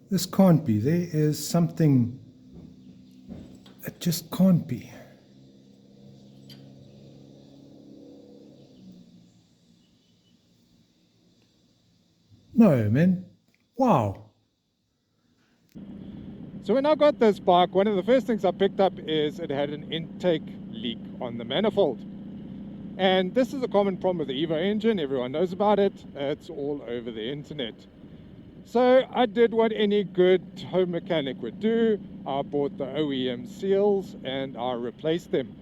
This can't be. There is something. It just can't be. No, man. Wow. So when I got this bike, one of the first things I picked up is it had an intake leak on the manifold. And this is a common problem with the Evo engine. Everyone knows about it. It's all over the internet. So I did what any good home mechanic would do. I bought the OEM seals and I replaced them.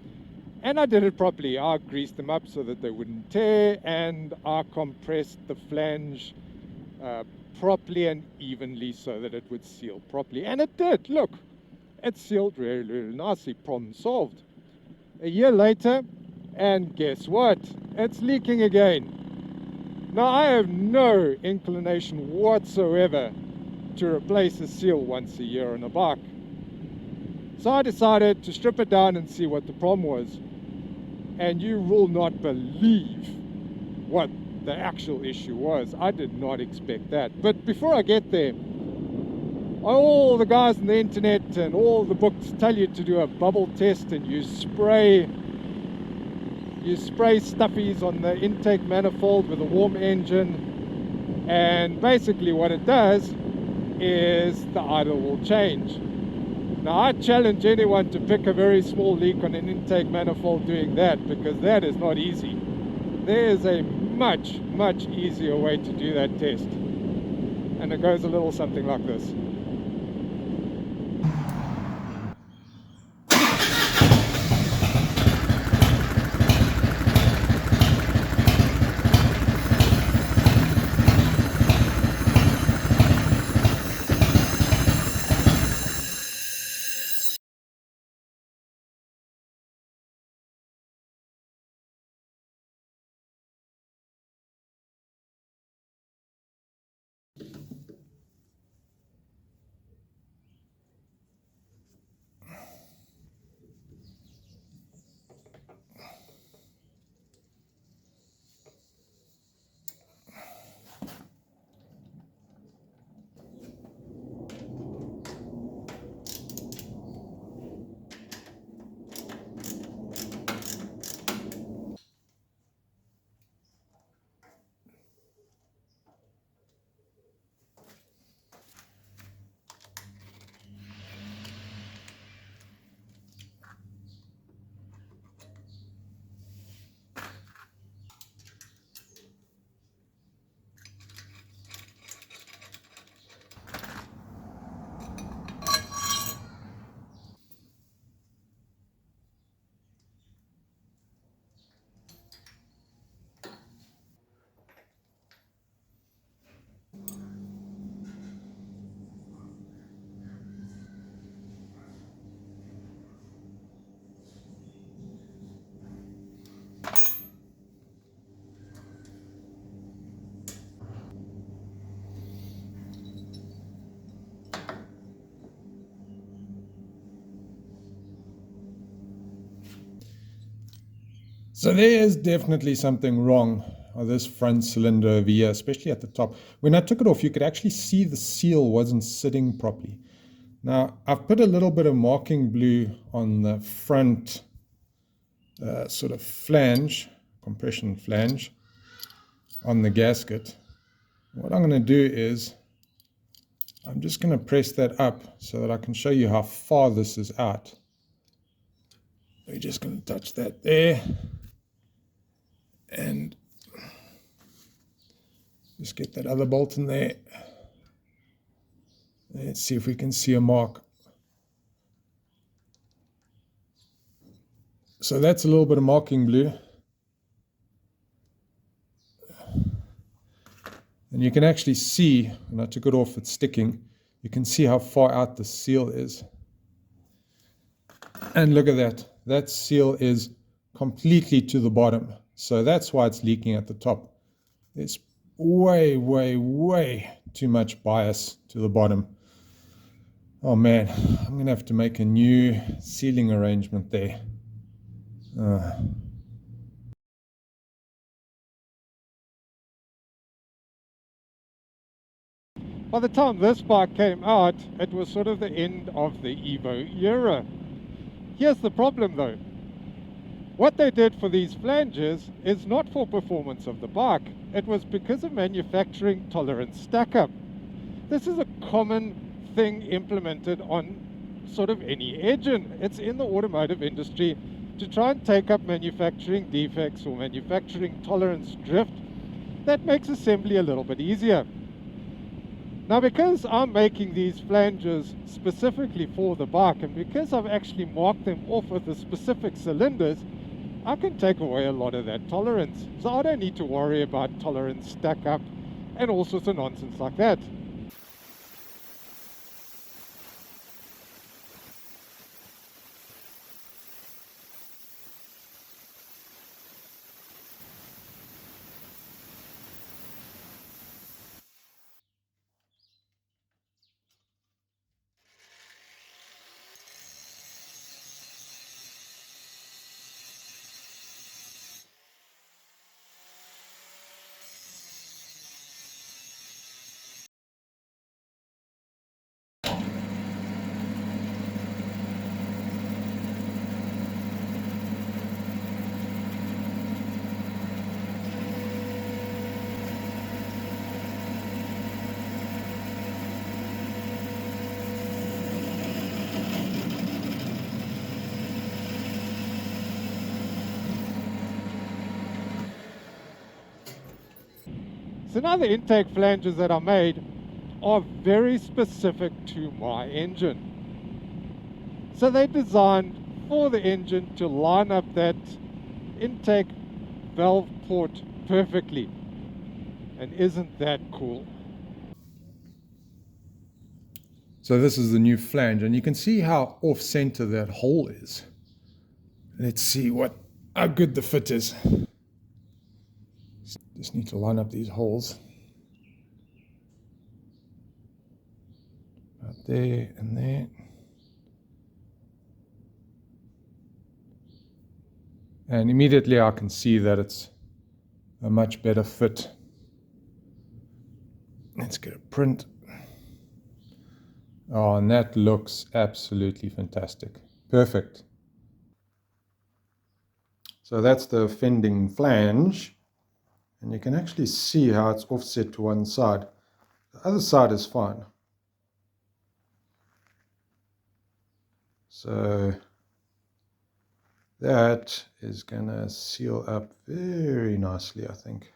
And I did it properly. I greased them up so that they wouldn't tear, and I compressed the flange properly and evenly so that it would seal properly. And it did. Look, it sealed really, really nicely. Problem solved. A year later, and guess what? It's leaking again. Now, I have no inclination whatsoever to replace a seal once a year on a bike. So I decided to strip it down and see what the problem was. And you will not believe what the actual issue was. I did not expect that. But before I get there, all the guys on the internet and all the books tell you to do a bubble test, and you spray stuffies on the intake manifold with a warm engine, and basically what it does is the idle will change. Now I challenge anyone to pick a very small leak on an intake manifold doing that, because that is not easy. There is a much, much easier way to do that test, and it goes a little something like this. So there is definitely something wrong with this front cylinder over here, especially at the top. When I took it off, you could actually see the seal wasn't sitting properly. Now, I've put a little bit of marking blue on the front sort of flange, compression flange, on the gasket. What I'm going to do is I'm just going to press that up so that I can show you how far this is out. We're just going to touch that there. And just get that other bolt in there. Let's see if we can see a mark. So that's a little bit of marking blue. And you can actually see, when I took it off, it's sticking. You can see how far out the seal is. And look at that. That seal is completely to the bottom. So that's why it's leaking at the top. It's way, way, way too much bias to the bottom. Oh man, I'm going to have to make a new sealing arrangement there. By the time this bike came out, it was sort of the end of the Evo era. Here's the problem though. What they did for these flanges is not for performance of the bike. It was because of manufacturing tolerance stack-up. This is a common thing implemented on sort of any engine. It's in the automotive industry to try and take up manufacturing defects or manufacturing tolerance drift. That makes assembly a little bit easier. Now, because I'm making these flanges specifically for the bike, and because I've actually marked them off with the specific cylinders, I can take away a lot of that tolerance. So I don't need to worry about tolerance stack up and all sorts of nonsense like that. So now the intake flanges that I made are very specific to my engine. So they're designed for the engine to line up that intake valve port perfectly. And isn't that cool? So this is the new flange, and you can see how off-center that hole is. Let's see how good the fit is. Just need to line up these holes. About there and there. And immediately I can see that it's a much better fit. Let's get a print. Oh, and that looks absolutely fantastic. Perfect. So that's the fending flange. And you can actually see how it's offset to one side. The other side is fine. So that is going to seal up very nicely, I think.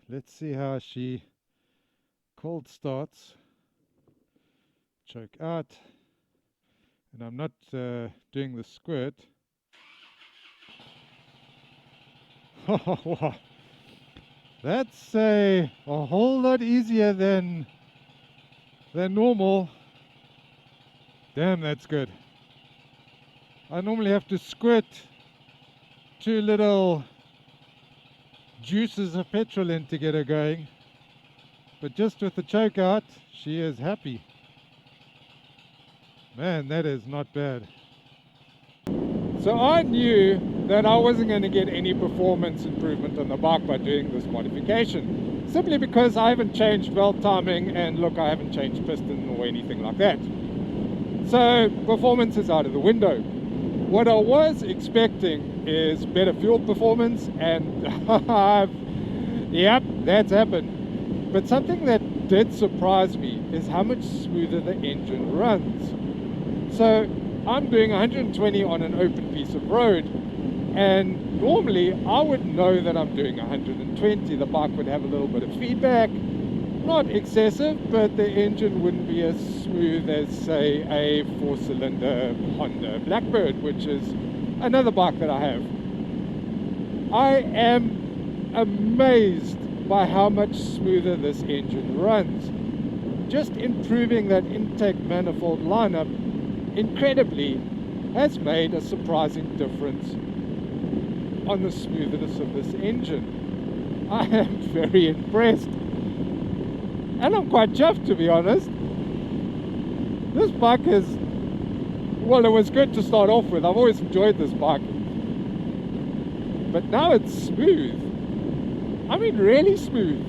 Let's see how she cold starts. Choke out. And I'm not doing the squirt. That's a whole lot easier than normal. Damn, that's good. I normally have to squirt 2 little juices of petrol in to get her going. But just with the choke out, she is happy. Man, that is not bad. So I knew that I wasn't going to get any performance improvement on the bike by doing this modification, simply because I haven't changed valve timing, and look, I haven't changed piston or anything like that. So performance is out of the window. What I was expecting is better fuel performance, and yep, that's happened. But something that did surprise me is how much smoother the engine runs. So I'm doing 120 on an open piece of road, and normally I would know that I'm doing 120. The bike would have a little bit of feedback, not excessive, but the engine wouldn't be as smooth as, say, a 4-cylinder Honda Blackbird, which is another bike that I have. I am amazed by how much smoother this engine runs. Just improving that intake manifold lineup incredibly has made a surprising difference on the smoothness of this engine. I am very impressed, and I'm quite chuffed, to be honest. This bike is, well, it was good to start off with. I've always enjoyed this bike, but now it's smooth. I mean, really smooth.